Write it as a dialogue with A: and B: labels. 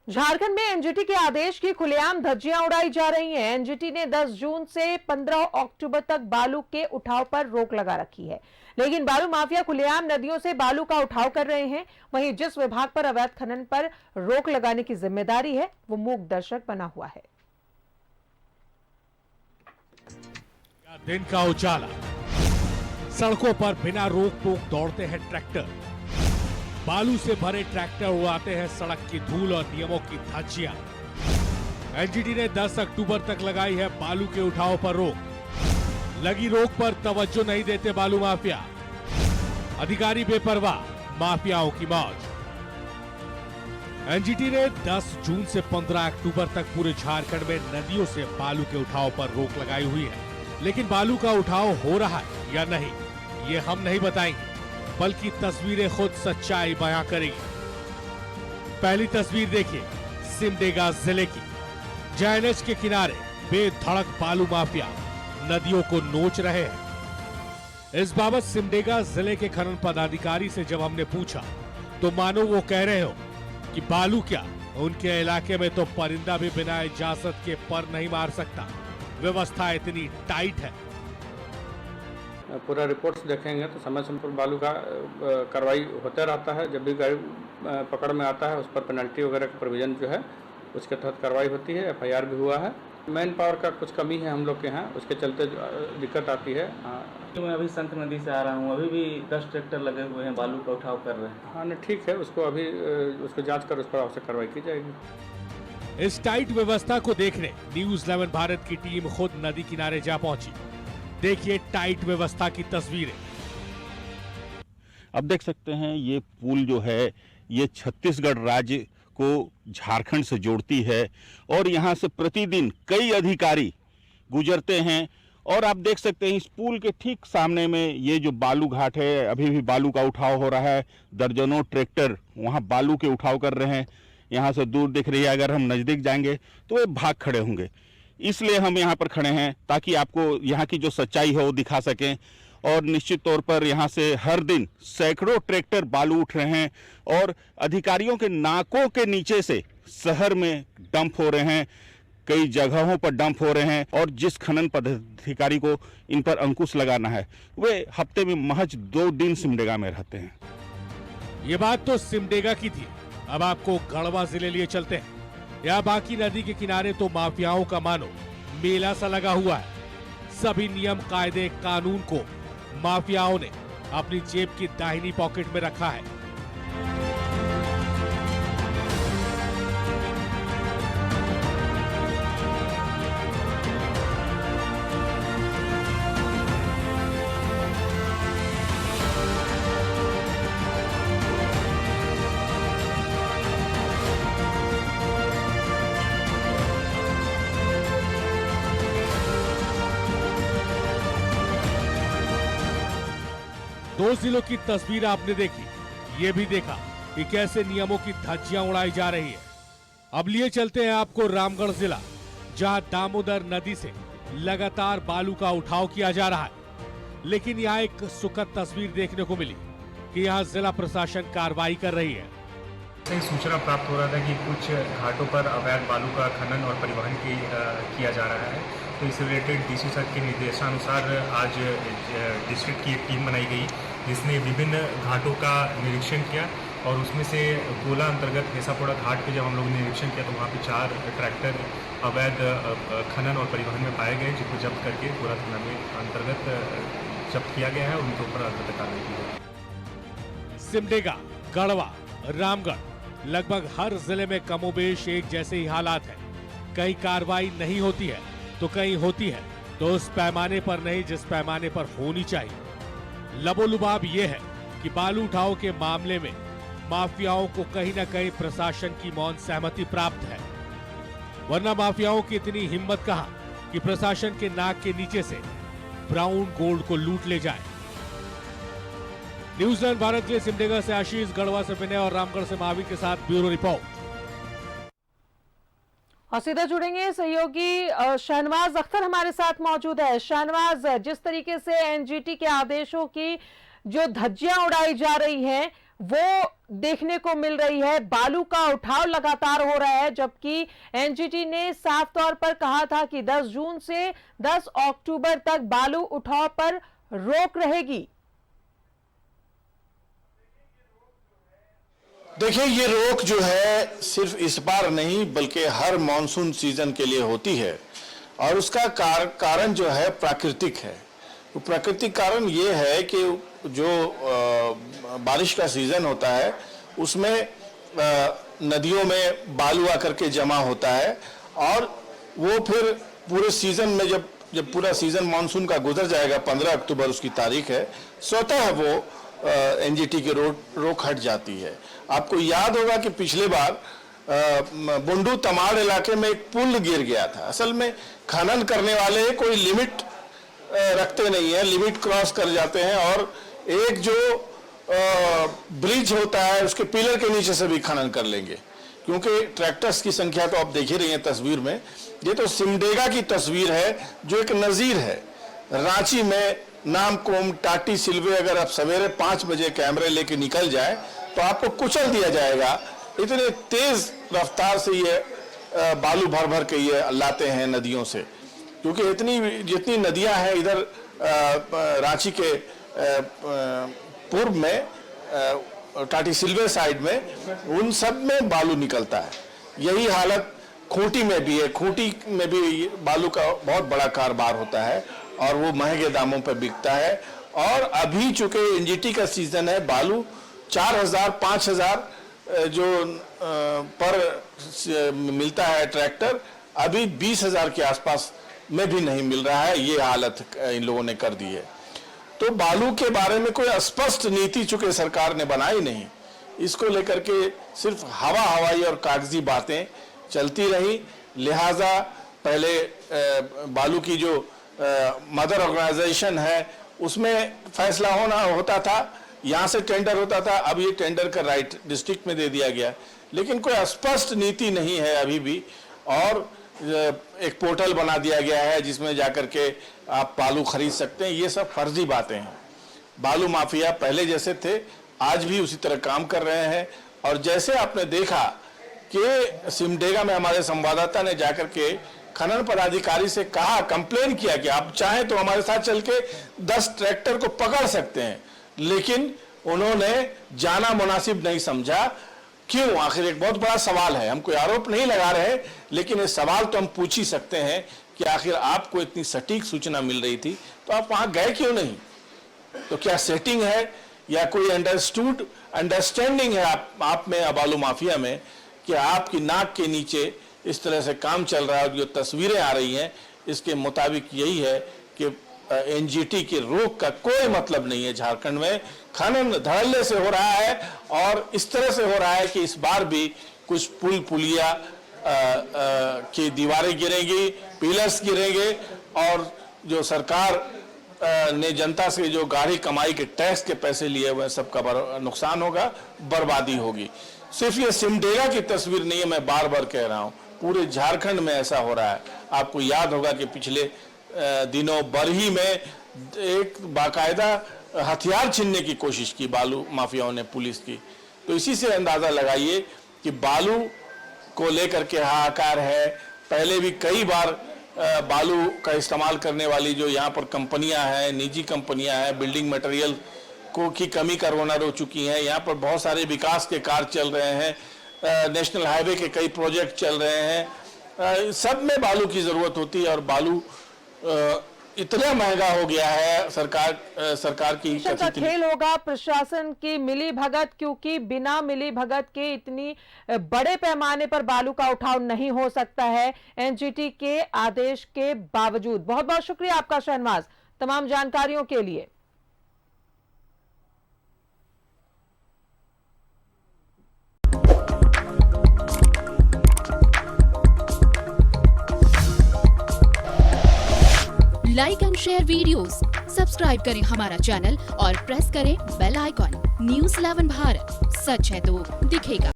A: झारखंड में एनजीटी के आदेश की खुलेआम धज्जियां उड़ाई जा रही हैं। एनजीटी ने 10 जून से 15 अक्टूबर तक बालू के उठाव पर रोक लगा रखी है, लेकिन बालू माफिया खुलेआम नदियों से बालू का उठाव कर रहे हैं। वहीं जिस विभाग पर अवैध खनन पर रोक लगाने की जिम्मेदारी है, वो मूक दर्शक बना हुआ है।
B: दिन का उजाला, सड़कों पर बिना रोक टोक दौड़ते हैं ट्रैक्टर, बालू से भरे ट्रैक्टर उड़ाते हैं सड़क की धूल और नियमों की धज्जियां। एनजीटी ने 10 अक्टूबर तक लगाई है बालू के उठाव पर रोक। लगी रोक पर तवज्जो नहीं देते बालू माफिया, अधिकारी बेपरवाह, माफियाओं की मौज। एनजीटी ने 10 जून से 15 अक्टूबर तक पूरे झारखंड में नदियों से बालू के उठाव पर रोक लगाई हुई है, लेकिन बालू का उठाव हो रहा है या नहीं, ये हम नहीं बताएंगे, बल्कि तस्वीरें खुद सच्चाई बयां करेगी। पहली तस्वीर देखिए सिमडेगा जिले की, जहां एनएच के किनारे बेधड़क बालू माफिया नदियों को नोच रहे हैं। इस बाबत सिमडेगा जिले के खनन पदाधिकारी से जब हमने पूछा तो मानो वो कह रहे हो कि बालू क्या, उनके इलाके में तो परिंदा भी बिना इजाजत के पर नहीं मार सकता, व्यवस्था इतनी टाइट है।
C: पूरा रिपोर्ट्स देखेंगे तो समय समय पर बालू का कार्रवाई होता रहता है। जब भी गाड़ी पकड़ में आता है उस पर पेनल्टी वगैरह का प्रोविजन जो है उसके तहत कार्रवाई होती है। एफआईआर भी हुआ है। मैन पावर का कुछ कमी है हम लोग के यहाँ, उसके चलते दिक्कत आती है।
D: मैं अभी संत नदी से आ रहा हूँ, अभी भी 10 ट्रैक्टर लगे हुए हैं, बालू का उठाव कर रहे हैं।
C: हाँ नहीं ठीक है, उसको अभी उसको जांच कर उस पर आवश्यक कार्रवाई की जाएगी।
B: इस टाइट व्यवस्था को देखने न्यूज 11 भारत की टीम खुद नदी किनारे जा पहुंची। देखिए टाइट व्यवस्था की तस्वीरें।
E: अब देख सकते हैं ये पुल जो है ये छत्तीसगढ़ राज्य को झारखंड से जोड़ती है और यहाँ से प्रतिदिन कई अधिकारी गुजरते हैं। और आप देख सकते हैं इस पुल के ठीक सामने में ये जो बालू घाट है, अभी भी बालू का उठाव हो रहा है। दर्जनों ट्रैक्टर वहाँ बालू के उठाव कर रहे हैं। यहाँ से दूर दिख रही है, अगर हम नज़दीक जाएंगे तो ये भाग खड़े होंगे। इसलिए हम यहाँ पर खड़े हैं ताकि आपको यहाँ की जो सच्चाई है वो दिखा सकें। और निश्चित तौर पर यहाँ से हर दिन सैकड़ों ट्रैक्टर बालू उठ रहे हैं और अधिकारियों के नाकों के नीचे से शहर में डंप हो रहे हैं, कई जगहों पर डंप हो रहे हैं। और जिस खनन पदाधिकारी को इन पर अंकुश लगाना है वे हफ्ते में महज 2 दिन सिमडेगा में रहते हैं।
B: ये बात तो सिमडेगा की थी, अब आपको गढ़वा जिले लिए चलते हैं। या बाकी नदी के किनारे तो माफियाओं का मानो मेला सा लगा हुआ है। सभी नियम कायदे कानून को माफियाओं ने अपनी जेब की दाहिनी पॉकेट में रखा है। दो जिलों की तस्वीर आपने देखी, ये भी देखा कि कैसे नियमों की धज्जियां उड़ाई जा रही है। अब लिए चलते हैं आपको रामगढ़ जिला, जहां दामोदर नदी से लगातार बालू का उठाव किया जा रहा है। लेकिन यहाँ एक सुखद तस्वीर देखने को मिली कि यहाँ जिला प्रशासन कार्रवाई कर रही है।
F: सूचना प्राप्त हो रहा था कि कुछ घाटों पर अवैध बालू का खनन और परिवहन किया जा रहा है, तो इस रिलेटेड डीसी सर के निर्देशानुसार आज डिस्ट्रिक्ट की एक टीम बनाई गई जिसने विभिन्न घाटों का निरीक्षण किया। और उसमें से गोला अंतर्गत हेसापोड़ा घाट पे जब हम लोगों ने निरीक्षण किया तो वहाँ पे 4 ट्रैक्टर अवैध खनन और परिवहन में पाए गए, जिनको जब्त करके गोला थाना में अंतर्गत जब्त किया गया है और उनके ऊपर अंतर्गत कार्रवाई की है।
B: सिमडेगा, गढ़वा, रामगढ़, लगभग हर जिले में कमोबेश एक जैसे ही हालात हैं। कहीं कार्रवाई नहीं होती है तो कहीं होती है, तो उस पैमाने पर नहीं जिस पैमाने पर होनी चाहिए। लबोलुबाब ये है कि बालू उठाव के मामले में माफियाओं को कहीं ना कहीं प्रशासन की मौन सहमति प्राप्त है, वरना माफियाओं की इतनी हिम्मत कहां कि प्रशासन के नाक के नीचे से ब्राउन गोल्ड को लूट ले जाए। न्यूजीलैंड भारत के लिए सिमडेगा से आशीष, गढ़वा से विनय और रामगढ़ से महावीर के साथ ब्यूरो रिपोर्ट।
A: और सीधा जुड़ेंगे सहयोगी शहनवाज अख्तर हमारे साथ मौजूद है। शहनवाज, जिस तरीके से एनजीटी के आदेशों की जो धज्जियां उड़ाई जा रही हैं वो देखने को मिल रही है। बालू का उठाव लगातार हो रहा है, जबकि एनजीटी ने साफ तौर पर कहा था कि 10 जून से 10 अक्टूबर तक बालू उठाव पर रोक रहेगी।
G: देखिए, ये रोक जो है सिर्फ इस बार नहीं बल्कि हर मानसून सीजन के लिए होती है और उसका कारण जो है प्राकृतिक है। तो प्राकृतिक कारण ये है कि जो बारिश का सीजन होता है उसमें नदियों में बालू आकर के जमा होता है और वो फिर पूरे सीजन में जब पूरा सीजन मानसून का गुजर जाएगा, 15 अक्टूबर उसकी तारीख है, स्वतः वो एनजीटी की रोक हट जाती है। आपको याद होगा कि पिछले बार बुंडू तमाड़ इलाके में एक पुल गिर गया था। असल में खनन करने वाले कोई लिमिट रखते नहीं है, लिमिट क्रॉस कर जाते हैं और एक जो ब्रिज होता है उसके पिलर के नीचे से भी खनन कर लेंगे, क्योंकि ट्रैक्टर्स की संख्या तो आप देख ही रही हैं तस्वीर में। ये तो सिमडेगा की तस्वीर है जो एक नज़ीर है। रांची में नामकोम, टाटी, सिलवे अगर आप सवेरे 5 बजे कैमरे लेके निकल जाए तो आपको कुचल दिया जाएगा। इतने तेज रफ्तार से ये बालू भर भर के ये लाते हैं नदियों से, क्योंकि जितनी नदियां हैं इधर रांची के पूर्व में टाटी सिलवे साइड में, उन सब में बालू निकलता है। यही हालत खूंटी में भी है। खूंटी में भी बालू का बहुत बड़ा कारोबार होता है और वो महंगे दामों पर बिकता है। और अभी चूंकि एनजीटी का सीजन है, बालू 4000 5000 जो पर मिलता है ट्रैक्टर, अभी 20,000 के आसपास में भी नहीं मिल रहा है। ये हालत इन लोगों ने कर दी है। तो बालू के बारे में कोई स्पष्ट नीति चूंकि सरकार ने बनाई नहीं, इसको लेकर के सिर्फ हवाई और कागजी बातें चलती रही। लिहाजा पहले बालू की जो मदर ऑर्गेनाइजेशन है उसमें फैसला होता था, यहाँ से टेंडर होता था, अब ये टेंडर का राइट डिस्ट्रिक्ट में दे दिया गया, लेकिन कोई स्पष्ट नीति नहीं है अभी भी। और एक पोर्टल बना दिया गया है जिसमें जाकर के आप बालू खरीद सकते हैं। ये सब फर्जी बातें हैं। बालू माफिया पहले जैसे थे आज भी उसी तरह काम कर रहे हैं। और जैसे आपने देखा कि सिमडेगा में हमारे संवाददाता ने जाकर के खनन पदाधिकारी से कहा, कंप्लेन किया कि आप चाहें तो हमारे साथ चल के 10 ट्रैक्टर को पकड़ सकते हैं, लेकिन उन्होंने जाना मुनासिब नहीं समझा। क्यों? आखिर एक बहुत बड़ा सवाल है। हम कोई आरोप नहीं लगा रहे, लेकिन ये सवाल तो हम पूछ ही सकते हैं कि आखिर आपको इतनी सटीक सूचना मिल रही थी तो आप वहां गए क्यों नहीं? तो क्या सेटिंग है या कोई अंडरस्टैंडिंग है आप में, बालू माफिया में, कि आपकी नाक के नीचे इस तरह से काम चल रहा है? जो तस्वीरें आ रही हैं इसके मुताबिक यही है कि एनजीटी की रोक का कोई मतलब नहीं है। झारखंड में खनन धड़ल्ले से हो रहा है और इस तरह से हो रहा है कि इस बार भी कुछ पुल पुलिया की दीवारें गिरेंगी, पिलर्स गिरेंगे और जो सरकार ने जनता से जो गाढ़ी कमाई के टैक्स के पैसे लिए हुए सबका नुकसान होगा, बर्बादी होगी। सिर्फ ये सिमडेगा की तस्वीर नहीं है, मैं बार बार कह रहा हूँ, पूरे झारखंड में ऐसा हो रहा है। आपको याद होगा कि पिछले दिनों बरही में एक बाकायदा हथियार छीनने की कोशिश की बालू माफियाओं ने, पुलिस की। तो इसी से अंदाजा लगाइए कि बालू को लेकर के हाहाकार है। पहले भी कई बार बालू का इस्तेमाल करने वाली जो यहाँ पर कंपनियां हैं, निजी कंपनियां हैं, बिल्डिंग मटेरियल की कमी करवाना हो चुकी हैं। यहाँ पर बहुत सारे विकास के कार्य चल रहे हैं, नेशनल हाईवे के कई प्रोजेक्ट चल रहे हैं, सब में बालू की ज़रूरत होती है। और बालू इतना महंगा हो गया है, सरकार की
A: का खेल होगा प्रशासन की मिली भगत, क्योंकि बिना मिली भगत के इतनी बड़े पैमाने पर बालू का उठाव नहीं हो सकता है एनजीटी के आदेश के बावजूद। बहुत बहुत शुक्रिया आपका शहनवाज, तमाम जानकारियों के लिए।
H: Like and share videos, subscribe करें हमारा चैनल और प्रेस करें बेल आइकॉन। न्यूज़ 11 भारत, सच है तो दिखेगा।